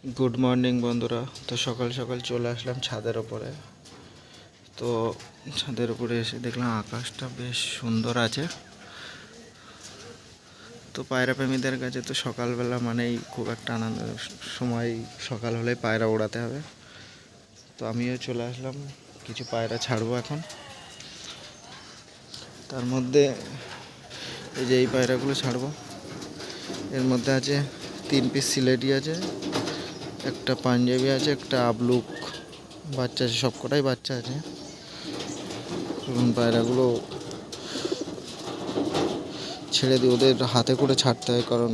Good morning বন্ধুরা। তো সকাল সকাল চলে আসলাম ছাদের ওপরে। তো ছাদের উপরে এসে দেখলাম আকাশটা বেশ সুন্দর আছে। তো পায়রা প্রেমীদের কাছে তো সকালবেলা মানেই খুব একটা আনন্দের সময়, সকাল হলেই পায়রা ওড়াতে হবে। তো আমিও চলে আসলাম, কিছু পায়রা ছাড়বো এখন। তার মধ্যে এই যে এই পায়রাগুলো ছাড়বো, এর মধ্যে আছে 3 পিস সিলেটি আছে, একটা পাঞ্জাবি আছে, একটা আবলুক বাচ্চা আছে, সবকটাই বাচ্চা আছে। এবং পায়রাগুলো ছেড়ে দিই, ওদের হাতে করে ছাড়তে হয়, কারণ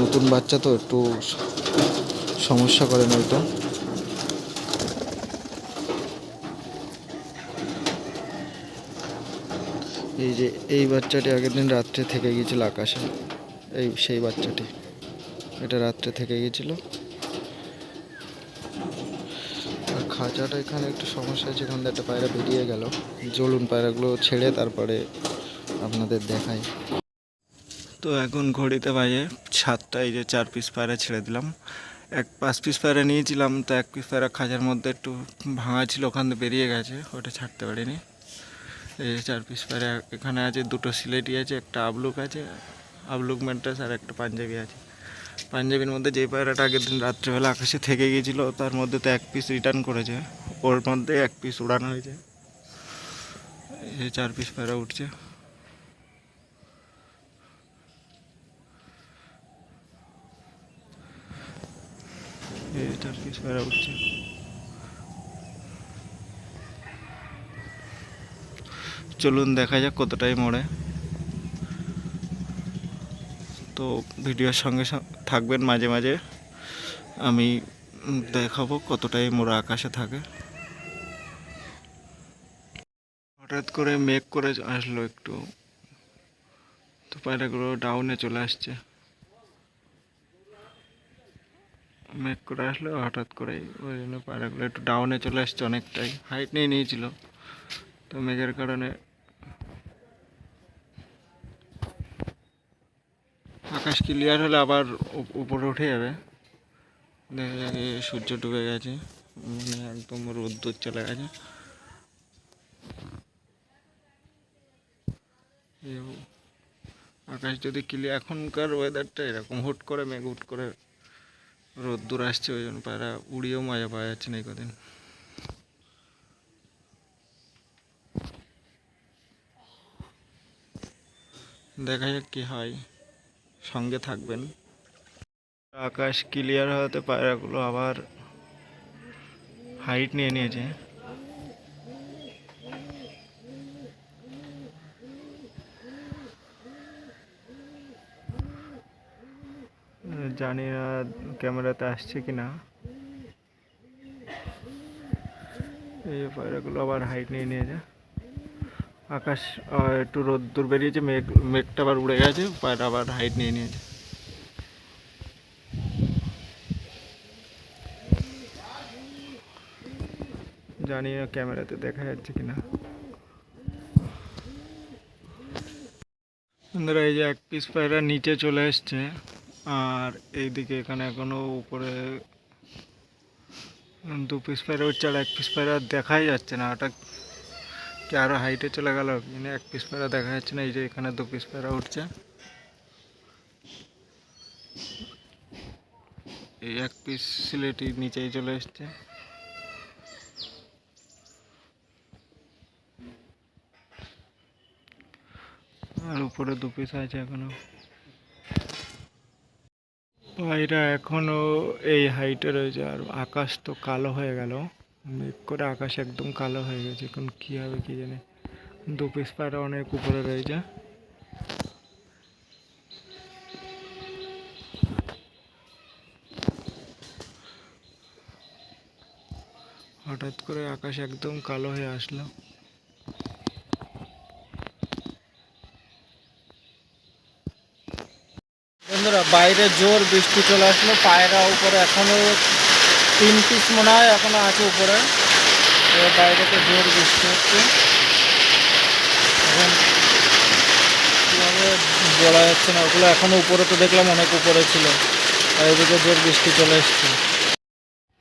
নতুন বাচ্চা তো একটু সমস্যা করে নয়তো। এই যে এই বাচ্চাটি আগের দিন রাত্রে থেকে গিয়েছিল আকাশে, এই সেই বাচ্চাটি, এটা রাত্রে থেকে গিয়েছিল। আর খাঁচাটা এখানে একটু সমস্যা আছে, এখান থেকে একটা পায়রা বেরিয়ে গেল। জ্বলুন পায়রাগুলো ছেড়ে তারপরে আপনাদের দেখাই। তো এখন ঘড়িতে বাজে 7টা। এই যে 4 পিস পায়রা ছেড়ে দিলাম। 5 পিস পায়রা নিয়েছিলাম, তো 1 পিস পায়রা খাঁচার মধ্যে একটু ভাঙা ছিল, ওখান থেকে বেরিয়ে গেছে, ওটা ছাড়তে পারিনি। এই যে 4 পিস পায়রা এখানে আছে, 2টো সিলেটি আছে, একটা আবলুক আছে, আবলুক ম্যান্টাস, আর একটা পাঞ্জাবি আছে। পাঞ্জাবির মধ্যে যে পায়রাটা আগের দিন রাত্রেবেলা আকাশে থেকে গিয়েছিলো, তার মধ্যে তো 1 পিস রিটার্ন করেছে, ওর মধ্যে 1 পিস উড়ানো হয়েছে। এই যে 4 পিস পায়রা উঠছে। এই যে 4 পিস পায়রা উঠছে। চলুন দেখা যাক কতটাই মরে। তো ভিডিওর সঙ্গে থাকবেন, মাঝে মাঝে আমি দেখাবো কতটাই মোরা আকাশে থাকে। হঠাৎ করে মেঘ করে আসলো একটু, তো পায়রাগুলো ডাউনে চলে আসছে। মেঘ করে আসলো হঠাৎ করেই, ওই জন্য পায়রাগুলো একটু ডাউনে চলে আসছে, অনেকটাই হাইট নিয়ে নিয়েছিল। তো মেঘের কারণে আকাশ ক্লিয়ার হলে আবার উপরে উঠে যাবে। দেখা যাবে সূর্য ডুবে গেছে, মানে একদম রোদ্দুর চলে গেছে। আকাশ যদি ক্লিয়ার, এখনকার ওয়েদারটা এরকম, হুট করে মেঘ, হুট করে রোদ্দুর আসছে, ওই জন্য পায়রা উড়িয়েও মজা পাওয়া যাচ্ছে না এই কদিন। দেখা যাক কি হয়, সঙ্গে থাকবেন। আকাশ ক্লিয়ার হওয়াতে পায়রাগুলো আবার হাইট নিয়ে নিয়েছে। জানি না ক্যামেরাতে আসছে কি না। এই পায়রাগুলো আবার হাইট নিয়ে নিয়েছে। আকাশ একটু রোদ্দুর বেরিয়েছে, মেঘটা আবার উড়ে গেছে, পায়রা আবার হাইট নিয়ে নিয়েছে। জানি না ক্যামেরাতে দেখা যাচ্ছে কিনা। বন্ধুরা, এই যে 1 পিস পায়রা নিচে চলে এসছে, আর এইদিকে এখানে এখনো উপরে 2 পিস পায়রা উঠছে, আর 1 পিস পায়রা দেখাই যাচ্ছে না, ওটা কি আরো হাইটে চলে গেল, কিন্তু 1 পিস পায়রা দেখা যাচ্ছে না। এই যে এখানে 2 পিস পায়রা উঠছে, এই 1 পিস সিলেটি নিচেই চলে এসছে। আর উপরে 2 পিস আছে এখনো। পায়রা এখনো এই হাইটে রয়েছে, আর আকাশ তো কালো হয়ে গেল, মেঘ করে আকাশ একদম কালো হয়ে গেছে। এখন কি হবে কি জানে। 2 পিস পায়রা অনেক উপরে রয়েছে। হঠাৎ করে আকাশ একদম কালো হয়ে আসলো। বন্ধুরা, বাইরে জোর বৃষ্টি চলে আসলো, পায়রা উপরে এখনো 3 পিস মনে হয় এখনো আছে উপরে। বাইরেতে জোর বৃষ্টি হচ্ছে, এখন কীভাবে বলা যাচ্ছে না। ওগুলো এখনো উপরে, তো দেখলাম অনেক উপরে ছিল, আর এদিকে জোর বৃষ্টি চলে এসছে।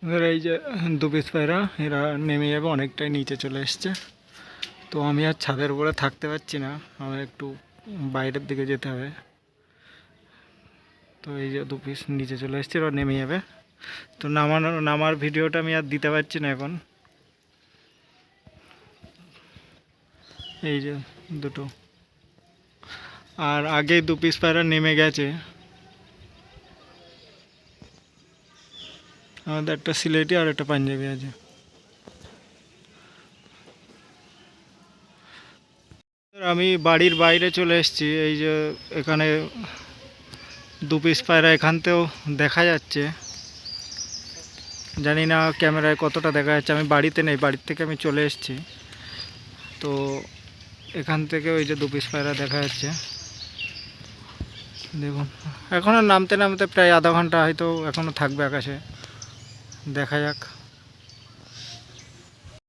এবার এই যে দু পিস পায়রা এরা নেমে যাবে, অনেকটাই নিচে চলে এসছে। তো আমি আর ছাদের উপরে থাকতে পারছি না, আমার একটু বাইরের দিকে যেতে হবে। তো এই যে দু পিস নিচে চলে এসছে, এবার নেমে যাবে। তো নামার ভিডিওটা আমি আর দিতে পারছি না এখন। এই যে দুটো, আর আগে দু পিস পায়রা নেমে গেছে। আমাদের একটা সিলেটি আর একটা পাঞ্জাবি আছে। আমি বাড়ির বাইরে চলে এসেছি। এই যে এখানে দু পিস পায়রা এখানতেও দেখা যাচ্ছে, জানি না ক্যামেরায় কতটা দেখা যাচ্ছে। আমি বাড়িতে নেই, বাড়ির থেকে আমি চলে এসেছি। তো এখান থেকে ওই যে দু পিস পায়রা দেখা যাচ্ছে, দেখুন। এখনও নামতে নামতে প্রায় আধা ঘন্টা হয়তো এখনও থাকবে আকাশে, দেখা যাক।